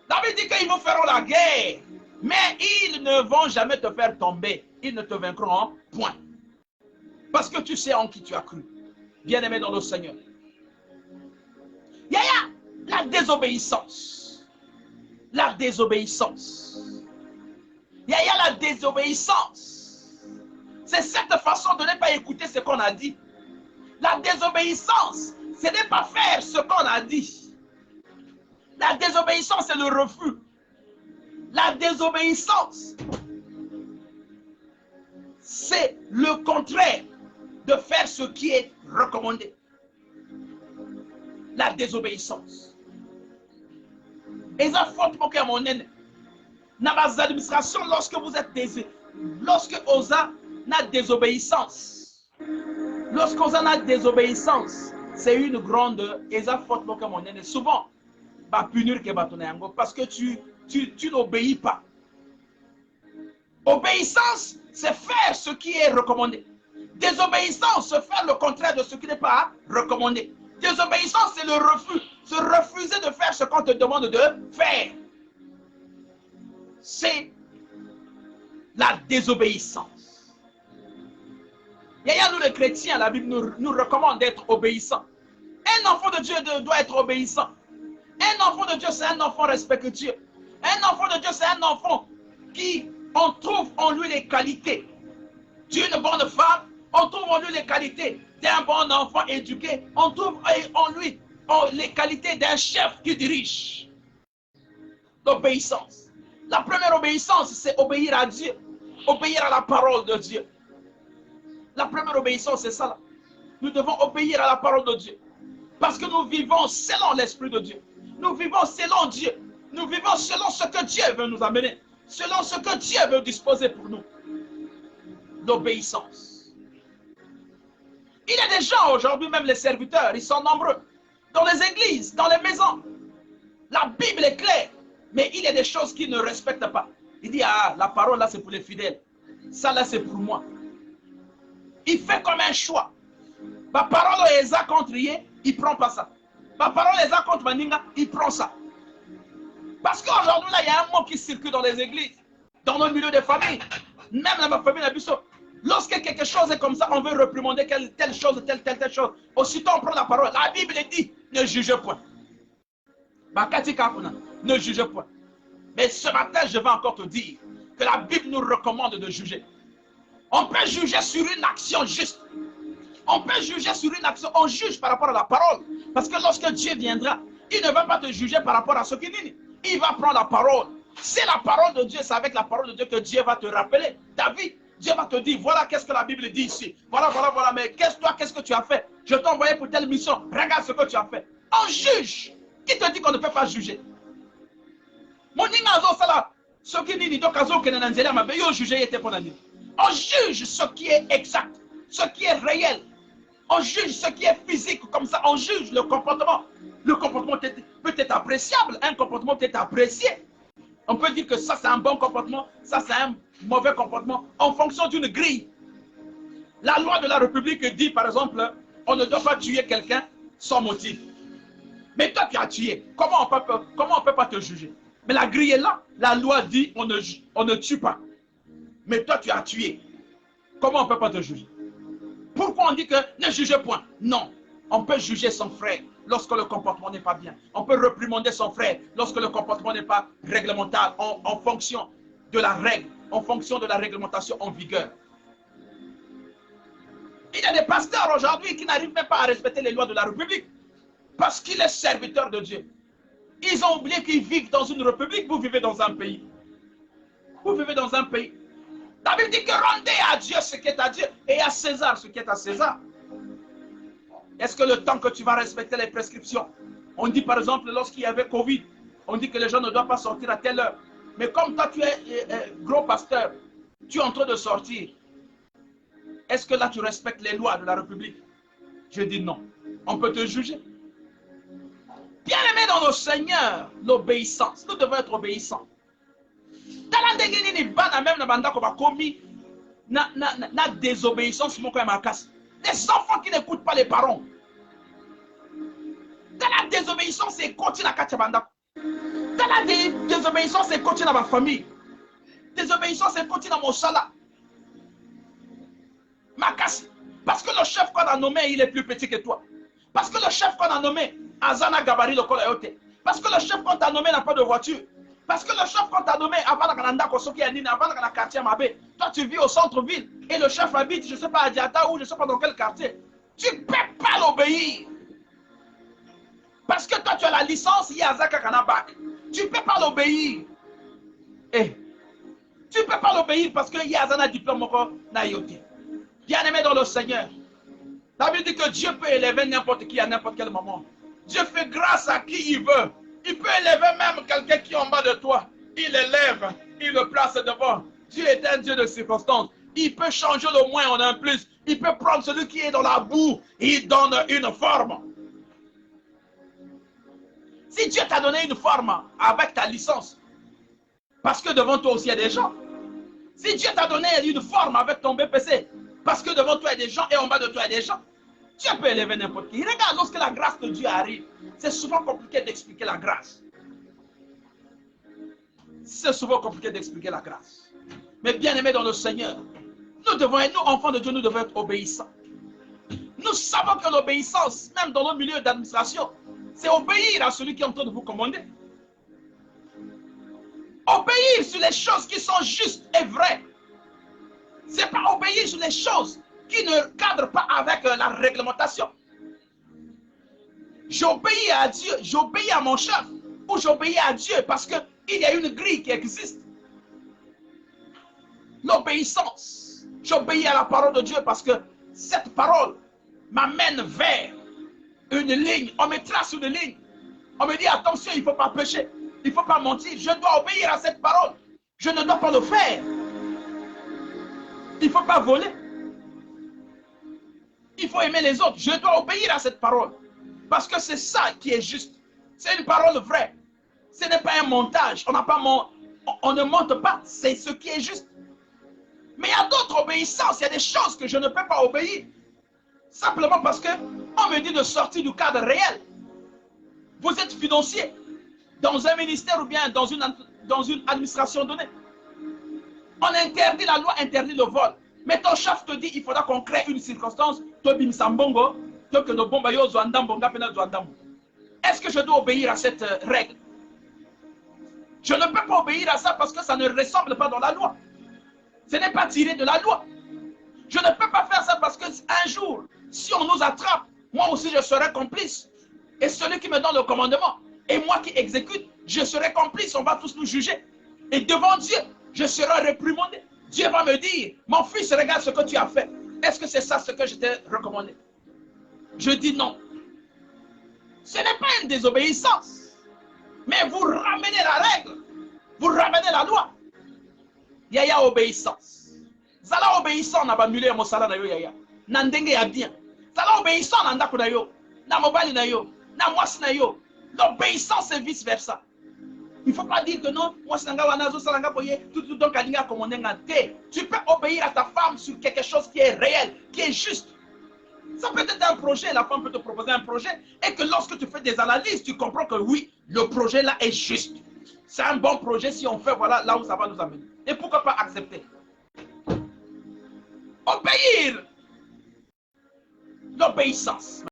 David dit qu'ils vous feront la guerre, mais ils ne vont jamais te faire tomber. Ils ne te vaincront point. Parce que tu sais en qui tu as cru. Bien-aimé dans le Seigneur. Yaya, la désobéissance. La désobéissance. Yaya, la désobéissance. C'est cette façon de ne pas écouter ce qu'on a dit. La désobéissance, ce n'est pas faire ce qu'on a dit. La désobéissance, c'est le refus. La désobéissance, c'est le contraire de faire ce qui est recommandé. La désobéissance. Et ça faut que mon aîné, dans les administrations, lorsque vous êtes lorsque on a la désobéissance, lorsqu'on a la désobéissance, c'est une grande, et ça faut que mon aîné, souvent, va punir que parce que tu tu n'obéis pas. Obéissance, c'est faire ce qui est recommandé. Désobéissance, c'est faire le contraire de ce qui n'est pas recommandé. Désobéissance, c'est le refus. Se refuser de faire ce qu'on te demande de faire. C'est la désobéissance. Et nous les chrétiens, la Bible nous recommande d'être obéissants. Un enfant de Dieu doit être obéissant. Un enfant de Dieu, c'est un enfant respectueux. Un enfant de Dieu, c'est un enfant qui, on trouve en lui les qualités d'une bonne femme, on trouve en lui les qualités d'un bon enfant éduqué, on trouve en lui les qualités d'un chef qui dirige. L'obéissance. La première obéissance, c'est obéir à Dieu, obéir à la parole de Dieu. La première obéissance, c'est ça là. Nous devons obéir à la parole de Dieu. Parce que nous vivons selon l'Esprit de Dieu. Nous vivons selon Dieu. Nous vivons selon ce que Dieu veut nous amener. Selon ce que Dieu veut disposer pour nous. L'obéissance. Il y a des gens aujourd'hui, même les serviteurs, ils sont nombreux. Dans les églises, dans les maisons. La Bible est claire. Mais il y a des choses qu'ils ne respectent pas. Il dit, ah, la parole là, c'est pour les fidèles. Ça là, c'est pour moi. Il fait comme un choix. Ma parole est contre lui, il ne prend pas ça. Ma parole est contre Maninga, il prend ça. Parce qu'aujourd'hui, là, il y a un mot qui circule dans les églises, dans nos milieux de famille, même dans ma famille, lorsque quelque chose est comme ça, on veut réprimander telle chose, telle chose. Aussitôt, on prend la parole. La Bible dit, ne jugez point. Ne jugez point. Mais ce matin, je vais encore te dire que la Bible nous recommande de juger. On peut juger sur une action juste. On peut juger sur une action. On juge par rapport à la parole. Parce que lorsque Dieu viendra, il ne va pas te juger par rapport à ce qu'il dit. Il va prendre la parole. C'est la parole de Dieu. C'est avec la parole de Dieu que Dieu va te rappeler. David, Dieu va te dire, voilà qu'est-ce que la Bible dit ici. Voilà. Mais qu'est-ce que tu as fait? Je t'ai envoyé pour telle mission. Regarde ce que tu as fait. On juge. Qui te dit qu'on ne peut pas juger? On juge ce qui est exact, ce qui est réel. On juge ce qui est physique comme ça. On juge le comportement. Le comportement peut être appréciable. Un comportement peut être apprécié. On peut dire que ça c'est un bon comportement, ça c'est un mauvais comportement en fonction d'une grille. La loi de la République dit par exemple, on ne doit pas tuer quelqu'un sans motif. Mais toi tu as tué. Comment on peut pas te juger? Mais la grille est là. La loi dit on ne tue pas. Mais toi tu as tué. Comment on peut pas te juger? Pourquoi on dit que ne jugez point? Non. On peut juger son frère lorsque le comportement n'est pas bien. On peut réprimander son frère lorsque le comportement n'est pas réglementaire en fonction de la règle, en fonction de la réglementation en vigueur. Il y a des pasteurs aujourd'hui qui n'arrivent même pas à respecter les lois de la République parce qu'ils sont serviteurs de Dieu. Ils ont oublié qu'ils vivent dans une république, vous vivez dans un pays. Vous vivez dans un pays. La Bible dit que rendez à Dieu ce qui est à Dieu et à César ce qui est à César. Est-ce que le temps que tu vas respecter les prescriptions? On dit par exemple, lorsqu'il y avait Covid, on dit que les gens ne doivent pas sortir à telle heure. Mais comme toi tu es gros pasteur, tu es en train de sortir. Est-ce que là tu respectes les lois de la République? Je dis non. On peut te juger. Bien aimé dans le Seigneur, l'obéissance. Nous devons être obéissants. Dans la désobéissance, les enfants qui n'écoutent pas les parents. Dans la désobéissance, c'est continue à Kachabanda. Dans la désobéissance, c'est continue à ma famille. Désobéissance, c'est continue à mon sala. Makasi. Parce que le chef qu'on a nommé, il est plus petit que toi. Parce que le chef qu'on a nommé, Azana Gabari le Kolayote. Parce que le chef qu'on t'a nommé n'a pas de voiture. Parce que le chef qu'on t'a nommé avant la quartier Mabé, toi tu vis au centre-ville et le chef habite, je ne sais pas à Diata ou je ne sais pas dans quel quartier. Tu ne peux pas l'obéir. Parce que toi tu as la licence Yazaka Kanabak. Tu ne peux pas l'obéir. Eh, tu ne peux pas l'obéir parce que Yazana diplôme Nayote. Bien aimé dans le Seigneur. La Bible dit que Dieu peut élever n'importe qui à n'importe quel moment. Dieu fait grâce à qui il veut. Il peut élever même quelqu'un qui est en bas de toi. Il élève, il le place devant. Dieu est un Dieu de circonstances. Il peut changer le moins en un plus. Il peut prendre celui qui est dans la boue. Il donne une forme. Si Dieu t'a donné une forme avec ta licence, Parce que devant toi aussi, il y a des gens. Si Dieu t'a donné une forme avec ton BPC, parce que devant toi, il y a des gens et en bas de toi, il y a des gens, Dieu peut élever n'importe qui. Regarde, lorsque la grâce de Dieu arrive, c'est souvent compliqué d'expliquer la grâce. C'est souvent compliqué d'expliquer la grâce. Mais bien aimés dans le Seigneur, nous devons être, nous enfants de Dieu, nous devons être obéissants. Nous savons que l'obéissance, même dans nos milieux d'administration, c'est obéir à celui qui est en train de vous commander. Obéir sur les choses qui sont justes et vraies. Ce n'est pas obéir sur les choses qui ne cadrent pas avec la réglementation. J'obéis à Dieu, j'obéis à mon chef, ou j'obéis à Dieu parce qu'il y a une grille qui existe. L'obéissance. J'obéis à la parole de Dieu parce que cette parole m'amène vers une ligne. On me trace une ligne. On me dit attention, il ne faut pas pécher. Il ne faut pas mentir. Je dois obéir à cette parole. Je ne dois pas le faire. Il ne faut pas voler. Il faut aimer les autres. Je dois obéir à cette parole. Parce que c'est ça qui est juste. C'est une parole vraie. Ce n'est pas un montage. On ne monte pas. C'est ce qui est juste. Mais il y a d'autres obéissances. Il y a des choses que je ne peux pas obéir. Simplement parce qu'on me dit de sortir du cadre réel. Vous êtes financier dans un ministère ou bien dans une administration donnée. On interdit, la loi interdit le vol. Mais ton chef te dit il faudra qu'on crée une circonstance. Est-ce que je dois obéir à cette règle? Je ne peux pas obéir à ça parce que ça ne ressemble pas dans la loi. Ce n'est pas tiré de la loi. Je ne peux pas faire ça parce qu'un jour, si on nous attrape, moi aussi je serai complice. Et celui qui me donne le commandement, et moi qui exécute, je serai complice, on va tous nous juger. Et devant Dieu, je serai réprimandé. Dieu va me dire, mon fils, regarde ce que tu as fait. Est-ce que c'est ça ce que je t'ai recommandé? Je dis non. Ce n'est pas une désobéissance. Mais vous ramenez la règle. Vous ramenez la loi. Yaya obéissance. Zala obéissant na bamule mo sala na yo yaya. Na ndenge ya bien. Zala obéissant na ndako na yo. Na mobali na yo. Na mwasi na yo. L'obéissance et vice versa. Il ne faut pas dire que non, moi c'est un gars wanazo salanga boye, tout donc alinga commandé ngate. Tu peux obéir à ta femme sur quelque chose qui est réel, qui est juste. Ça peut être un projet, la femme peut te proposer un projet, et que lorsque tu fais des analyses, tu comprends que oui, le projet là est juste. C'est un bon projet si on fait, voilà, là où ça va nous amener. Et pourquoi pas accepter? Obéir. L'obéissance.